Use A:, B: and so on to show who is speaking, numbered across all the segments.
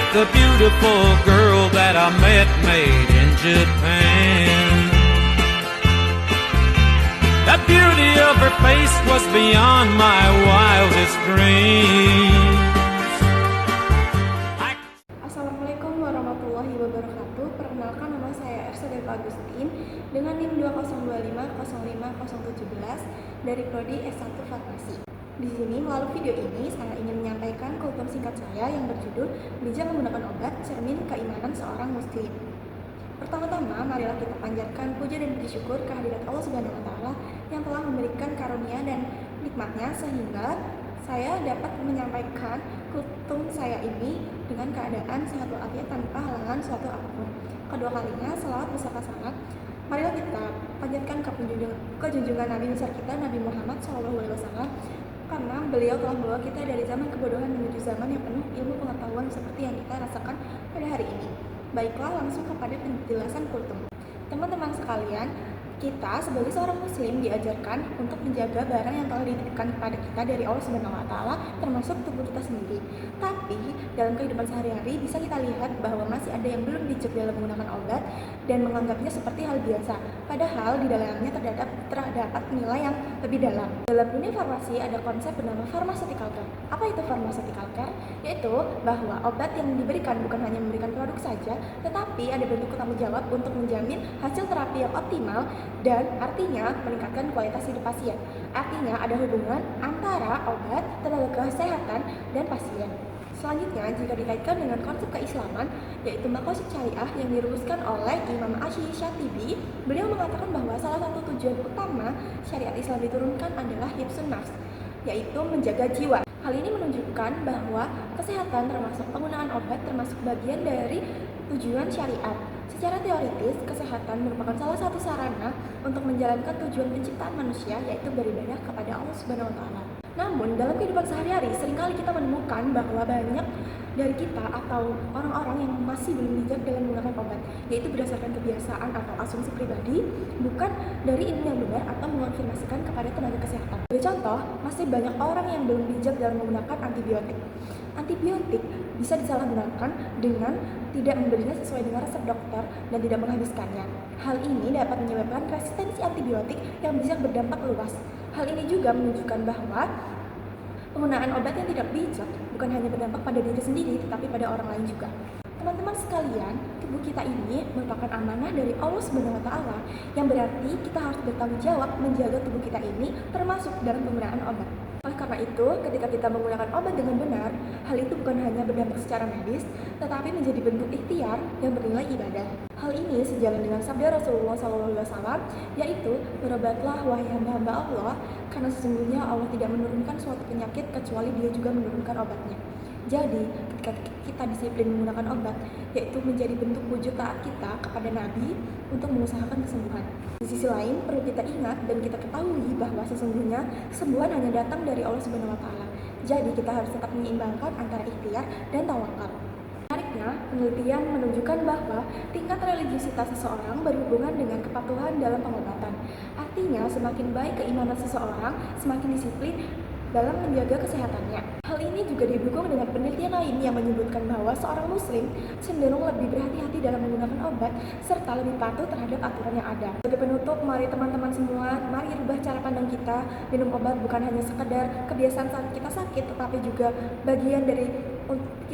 A: the beautiful girl that I met made in Japan. The beauty of her face was beyond my wildest dreams.
B: Assalamualaikum warahmatullahi wabarakatuh. Perkenalkan, nama saya Ersa Depa Agustin dengan NIM 202505017 dari Prodi S1 Farmasi. Di sini melalui video ini saya ingin menyampaikan kultum singkat saya yang berjudul Bijak Menggunakan Obat, Cermin Keimanan Seorang Muslim. Pertama-tama, marilah kita panjatkan puja dan puji syukur kehadirat Allah Subhanahu wa Ta'ala yang telah memberikan karunia dan nikmatnya sehingga saya dapat menyampaikan kultum saya ini dengan keadaan sehat walafiat tanpa halangan suatu apapun. Kedua kalinya, selawat beserta salat, marilah kita panjatkan ke junjungan Nabi besar kita, Nabi Muhammad SAW, karena beliau telah membawa kita dari zaman kebodohan menuju zaman yang penuh ilmu pengetahuan seperti yang kita rasakan pada hari ini. Baiklah, langsung kepada penjelasan kultum. Teman-teman sekalian, kita sebagai seorang muslim diajarkan untuk menjaga barang yang telah dititipkan kepada kita dari Allah Subhanahu wa Ta'ala, termasuk tubuh kita sendiri. Tapi dalam kehidupan sehari-hari bisa kita lihat bahwa masih ada yang belum bijak dalam menggunakan obat dan menganggapnya seperti hal biasa, padahal di dalamnya terdapat nilai yang lebih dalam. Dalam dunia farmasi ada konsep bernama pharmaceutical care. Apa itu pharmaceutical care? Yaitu bahwa obat yang diberikan bukan hanya memberikan produk saja, tetapi ada bentuk tanggung jawab untuk menjamin hasil terapi yang optimal dan artinya meningkatkan kualitas hidup pasien. Artinya ada hubungan antara obat, tenaga kesehatan, dan pasien. Selanjutnya, jika dikaitkan dengan konsep keislaman, yaitu maqasid syariah yang dirumuskan oleh Imam Asy-Syatibi, beliau mengatakan bahwa salah satu tujuan utama syariat Islam diturunkan adalah hifdzun nafs, yaitu menjaga jiwa. Hal ini menunjukkan bahwa kesehatan termasuk penggunaan obat termasuk bagian dari tujuan syariat. Secara teoritis, kesehatan merupakan salah satu sarana untuk menjalankan tujuan penciptaan manusia, yaitu beribadah kepada Allah Subhanahu wa Ta'ala. Namun, dalam kehidupan sehari-hari, seringkali kita menemukan bahwa banyak dari kita atau orang-orang yang masih belum bijak dalam menggunakan obat, yaitu berdasarkan kebiasaan atau asumsi pribadi, bukan dari ilmu yang benar atau mengonfirmasikan kepada tenaga kesehatan. Sebagai contoh, masih banyak orang yang belum bijak dalam menggunakan antibiotik. Antibiotik bisa disalahgunakan dengan tidak memberinya sesuai dengan resep dokter dan tidak menghabiskannya. Hal ini dapat menyebabkan resistensi antibiotik yang bisa berdampak luas. Hal ini juga menunjukkan bahwa penggunaan obat yang tidak bijak bukan hanya berdampak pada diri sendiri, tetapi pada orang lain juga. Teman-teman sekalian, tubuh kita ini merupakan amanah dari Allah Subhanahu wa Ta'ala, yang berarti kita harus bertanggung jawab menjaga tubuh kita ini termasuk dalam penggunaan obat. Oleh karena itu, ketika kita menggunakan obat dengan benar, hal itu bukan hanya berdampak secara medis, tetapi menjadi bentuk ikhtiar yang bernilai ibadah. Hal ini sejalan dengan sabda Rasulullah SAW, yaitu, berobatlah wahai hamba-hamba Allah, karena sesungguhnya Allah tidak menurunkan suatu penyakit kecuali Dia juga menurunkan obatnya. Jadi, ketika kita disiplin menggunakan obat, yaitu menjadi bentuk wujud taat kita kepada Nabi untuk mengusahakan kesembuhan. Di sisi lain, perlu kita ingat dan kita ketahui bahwa sesungguhnya kesembuhan hanya datang dari Allah Subhanahu wa Ta'ala. Jadi, kita harus tetap menyeimbangkan antara ikhtiar dan tawakal. Menariknya, penelitian menunjukkan bahwa tingkat religiusitas seseorang berhubungan dengan kepatuhan dalam pengobatan. Artinya, semakin baik keimanan seseorang, semakin disiplin dalam menjaga kesehatannya. Hal ini juga didukung dengan penelitian lain yang menyebutkan bahwa seorang muslim cenderung lebih berhati-hati dalam menggunakan obat serta lebih patuh terhadap aturan yang ada. Sebagai penutup, mari teman-teman semua, mari rubah cara pandang kita. Minum obat bukan hanya sekedar kebiasaan saat kita sakit, tetapi juga bagian dari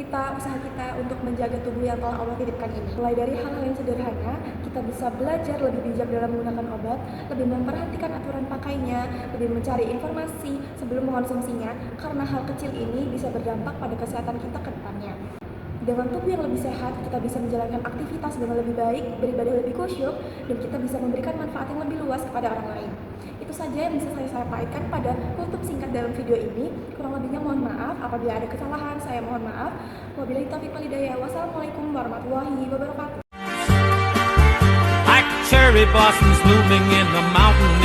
B: usaha kita untuk menjaga tubuh yang telah Allah titipkan ini. Mulai dari hal-hal yang sederhana, kita bisa belajar lebih bijak dalam menggunakan obat, lebih memperhatikan aturan pakainya, lebih mencari informasi sebelum mengonsumsinya, karena hal kecil ini bisa berdampak pada kesehatan kita ke depannya. Dengan tubuh yang lebih sehat, kita bisa menjalankan aktivitas dengan lebih baik, beribadah lebih khusyuk, dan kita bisa memberikan manfaat yang lebih luas kepada orang lain. Itu saja yang bisa saya sampaikan pada kultum singkat dalam video ini. Kurang lebihnya mohon maaf, apabila ada kesalahan saya mohon maaf. Wabillahi taufiq wal hidayah. Wassalamualaikum warahmatullahi wabarakatuh.
A: Like cherry blossoms blooming in the mountain